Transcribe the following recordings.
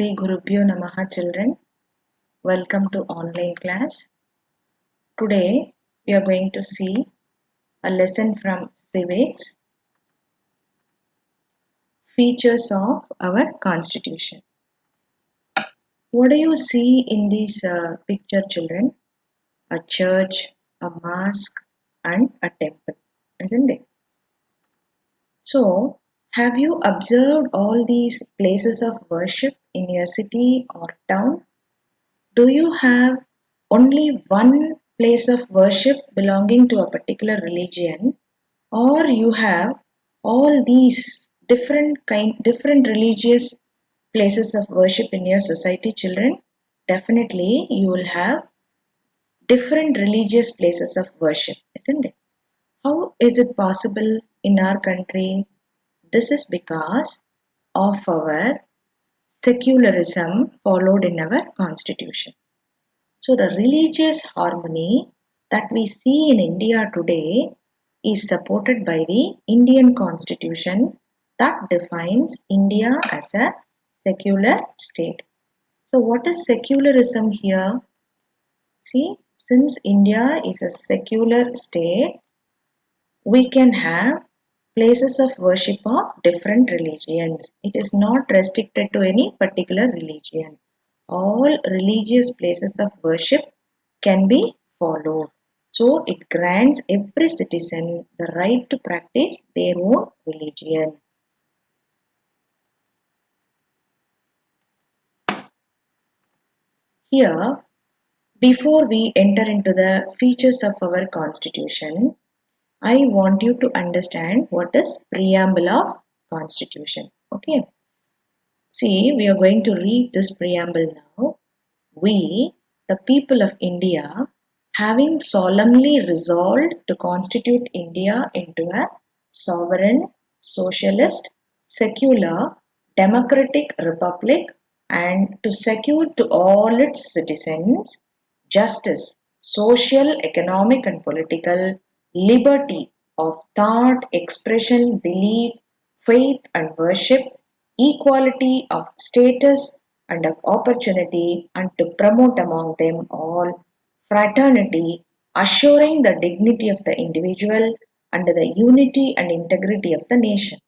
Sri Gurubhyo Namaha children. Welcome to online class. Today we are going to see a lesson from civics, features of our constitution. What do you see in this picture children? A church, a mosque and a temple, isn't it? So, have you observed all these places of worship in your city or town? Do you have only one place of worship belonging to a particular religion, or you have all these different religious places of worship in your society, children? Definitely you will have different religious places of worship, isn't it? How is it possible in our country? This is because of our secularism followed in our constitution. So, the religious harmony that we see in India today is supported by the Indian constitution that defines India as a secular state. So, what is secularism here? See, since India is a secular state, we can have places of worship of different religions. It is not restricted to any particular religion. All religious places of worship can be followed. So it grants every citizen the right to practice their own religion. Here, before we enter into the features of our constitution, I want you to understand what is preamble of constitution. Okay. See, we are going to read this preamble now. We, the people of India, having solemnly resolved to constitute India into a sovereign, socialist, secular, democratic republic and to secure to all its citizens justice, social, economic and political liberty of thought, expression, belief, faith and worship, equality of status and of opportunity, and to promote among them all fraternity, assuring the dignity of the individual and the unity and integrity of the nation.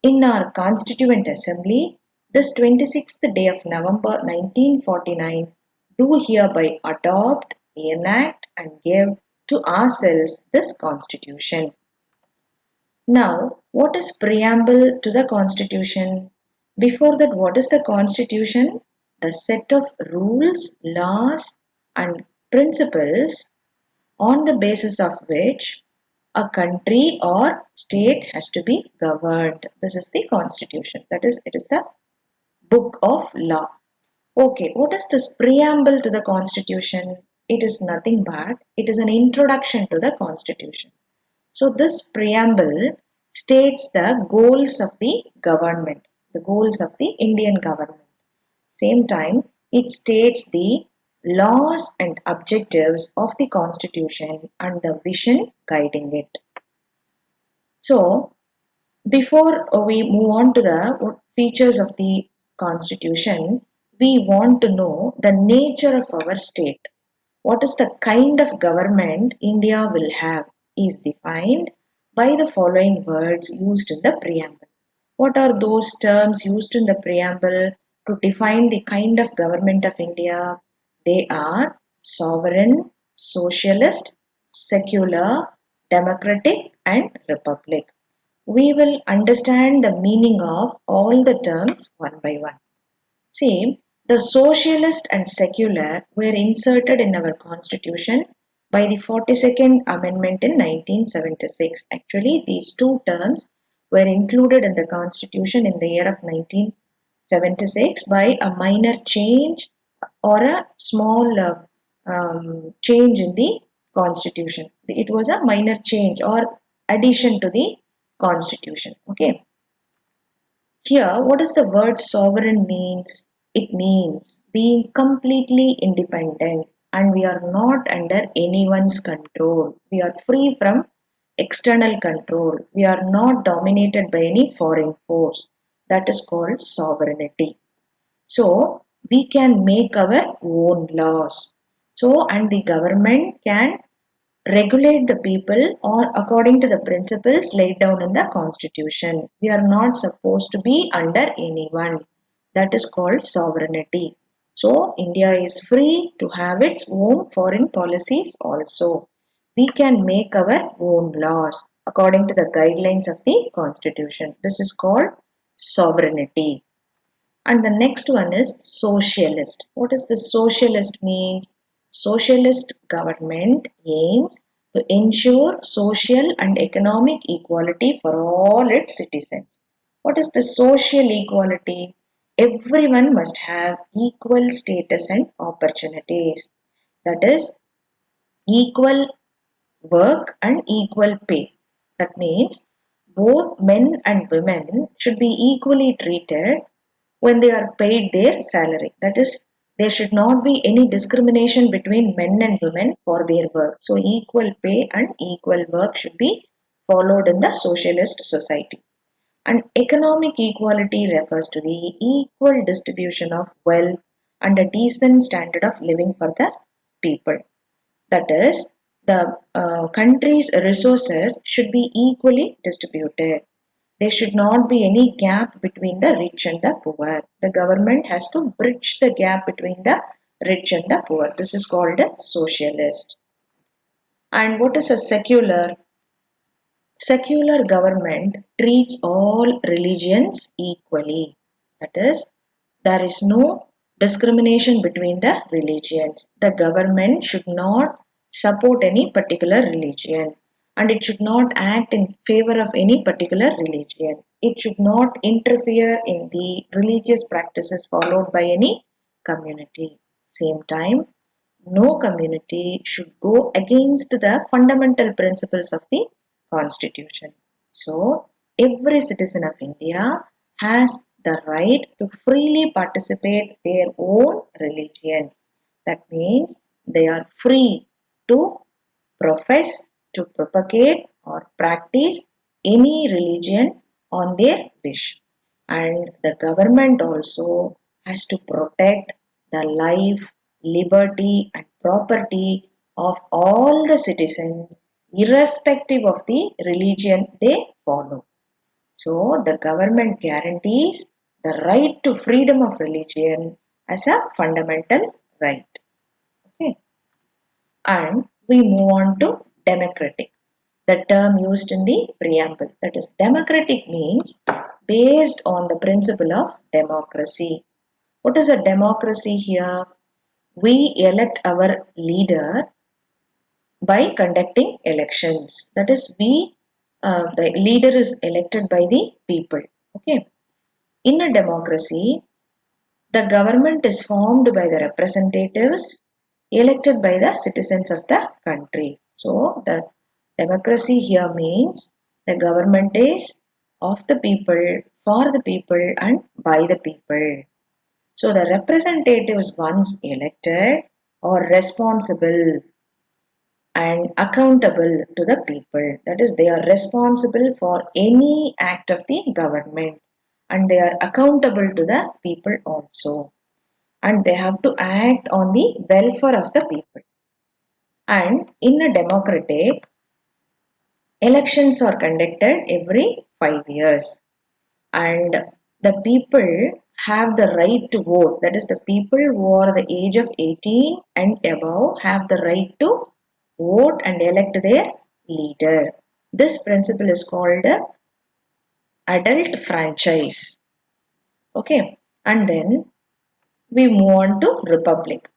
In our Constituent Assembly, this 26th day of November 1949, do hereby adopt, enact, and give to ourselves this Constitution. Now, what is preamble to the Constitution? Before that, what is the Constitution? The set of rules, laws, and principles on the basis of which a country or state has to be governed. This is the Constitution. That is, it is the book of law. Okay, what is this preamble to the Constitution? It is nothing but it is an introduction to the Constitution. So this preamble states the goals of the government, the goals of the Indian government. Same time, it states the laws and objectives of the Constitution and the vision guiding it. So, before we move on to the features of the Constitution, we want to know the nature of our state. What is the kind of government India will have is defined by the following words used in the preamble. What are those terms used in the preamble to define the kind of government of India? They are sovereign, socialist, secular, democratic, and republic. We will understand the meaning of all the terms one by one. See, the socialist and secular were inserted in our constitution by the 42nd Amendment in 1976. Actually, these two terms were included in the constitution in the year of 1976 by a minor change or a small change in the constitution. It was a minor change or addition to the constitution. Okay. Here, what does the word sovereign means? It means being completely independent and we are not under anyone's control. We are free from external control. We are not dominated by any foreign force. That is called sovereignty. So we can make our own laws. So and the government can regulate the people or according to the principles laid down in the constitution. We are not supposed to be under anyone. That is called sovereignty. So India is free to have its own foreign policies also. We can make our own laws according to the guidelines of the constitution. This is called sovereignty. And the next one is socialist. What does the socialist means? Socialist government aims to ensure social and economic equality for all its citizens. What is the social equality? Everyone must have equal status and opportunities. That is equal work and equal pay. That means both men and women should be equally treated when they are paid their salary. That is, there should not be any discrimination between men and women for their work. So, equal pay and equal work should be followed in the socialist society. And economic equality refers to the equal distribution of wealth and a decent standard of living for the people. That is, the country's resources should be equally distributed. There should not be any gap between the rich and the poor. The government has to bridge the gap between the rich and the poor. This is called a socialist. And what is a secular? Secular government treats all religions equally. That is, there is no discrimination between the religions. The government should not support any particular religion and it should not act in favor of any particular religion. It should not interfere in the religious practices followed by any community. Same time, no community should go against the fundamental principles of the Constitution. So, every citizen of India has the right to freely participate their own religion. That means they are free to profess, to propagate or practice any religion on their wish. And the government also has to protect the life, liberty, and property of all the citizens, irrespective of the religion they follow. So, the government guarantees the right to freedom of religion as a fundamental right. Okay. And we move on to democratic, the term used in the preamble. That is, democratic means based on the principle of democracy. What is a democracy here? We elect our leader by conducting elections. That is, the leader is elected by the people. Okay. In a democracy, the government is formed by the representatives elected by the citizens of the country. So, the democracy here means the government is of the people, for the people, and by the people. So, the representatives, once elected, are responsible and accountable to the people. That is, they are responsible for any act of the government and they are accountable to the people also. And they have to act on the welfare of the people. And in a democratic, elections are conducted every 5 years. And the people have the right to vote. That is, the people who are the age of 18 and above have the right to vote and elect their leader. This principle is called adult franchise. Okay, and then we move on to republic.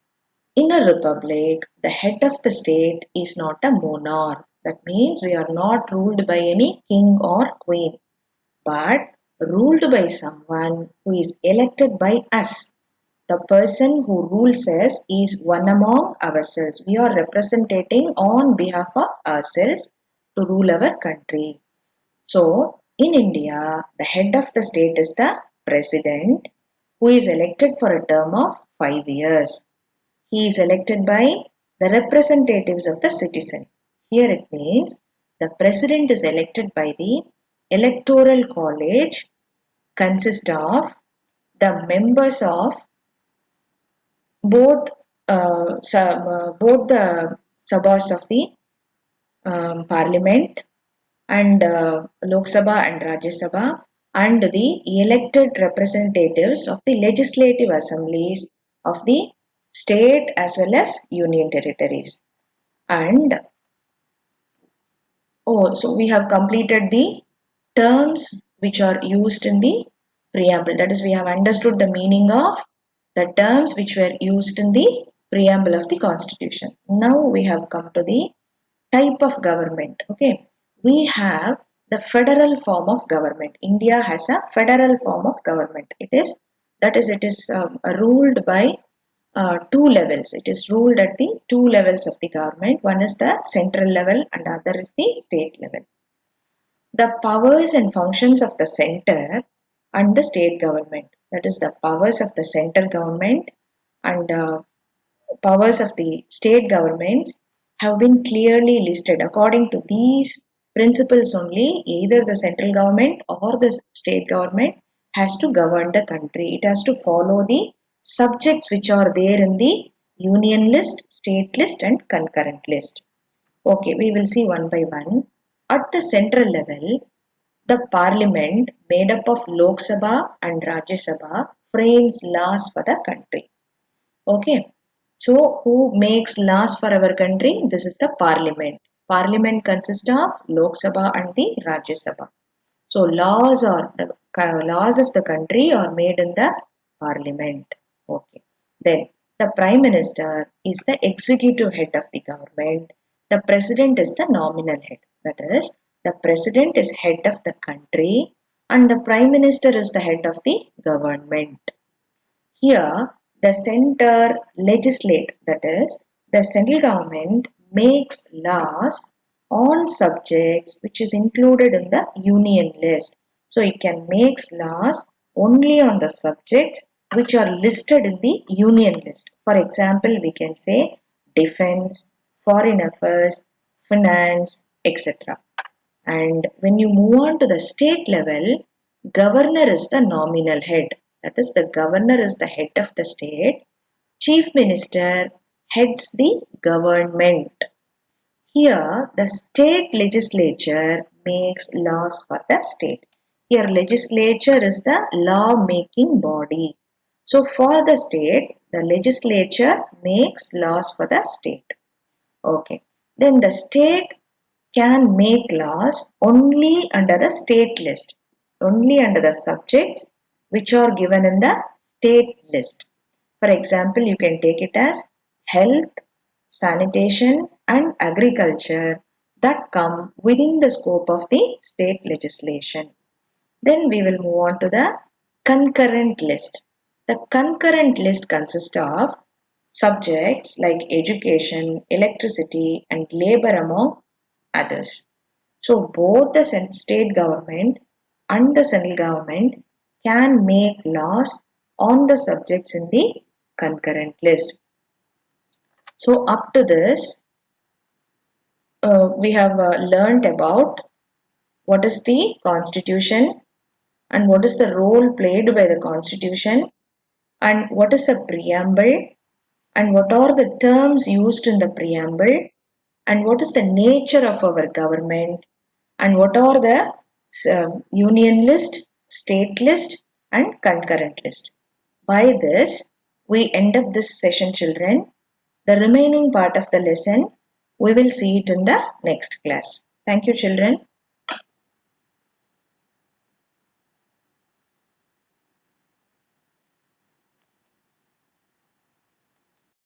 In a republic, the head of the state is not a monarch. That means we are not ruled by any king or queen, but ruled by someone who is elected by us. The person who rules us is one among ourselves. We are representing on behalf of ourselves to rule our country. So, in India, the head of the state is the president who is elected for a term of 5 years. He is elected by the representatives of the citizen. Here it means the president is elected by the electoral college consist of the members of both both the sabhas of the parliament and Lok Sabha and Rajya Sabha and the elected representatives of the legislative assemblies of the state as well as union territories. And so we have completed the terms which are used in the preamble. That is, we have understood the meaning of the terms which were used in the preamble of the constitution. Now we have come to the type of government. Okay, we have the federal form of government. India has a federal form of government. It is ruled by two levels. It is ruled at the two levels of the government. One is the central level and the other is the state level. The powers and functions of the center and the state government. That is the powers of the central government and powers of the state governments have been clearly listed. According to these principles only, either the central government or the state government has to govern the country. It has to follow the subjects which are there in the union list, state list and concurrent list. Okay, we will see one by one. At the central level, the parliament made up of Lok Sabha and Rajya Sabha frames laws for the country. Okay, so who makes laws for our country? This is the parliament. Parliament consists of Lok Sabha and the Rajya Sabha. So laws of the country are made in the parliament. Okay. Then the prime minister is the executive head of the government. The president is the nominal head. That is, the president is head of the country and the prime minister is the head of the government. Here, the center legislate, that is, the central government makes laws on subjects which is included in the union list. So it can make laws only on the subjects which are listed in the union list. For example, we can say defense, foreign affairs, finance, etc. And when you move on to the state level, governor is the nominal head. That is, the governor is the head of the state. Chief minister heads the government. Here, the state legislature makes laws for the state. Here, legislature is the law-making body. So, for the state, the legislature makes laws for the state. Okay. Then the state can make laws only under the state list, only under the subjects which are given in the state list. For example, you can take it as health, sanitation and agriculture that come within the scope of the state legislation. Then we will move on to the concurrent list. The concurrent list consists of subjects like education, electricity and labor among others. So both the state government and the central government can make laws on the subjects in the concurrent list. So up to this, we have learnt about what is the constitution and what is the role played by the constitution and what is a preamble and what are the terms used in the preamble and what is the nature of our government and what are the union list, state list and concurrent list. By this, we end up this session, children. The remaining part of the lesson, we will see it in the next class. Thank you, children.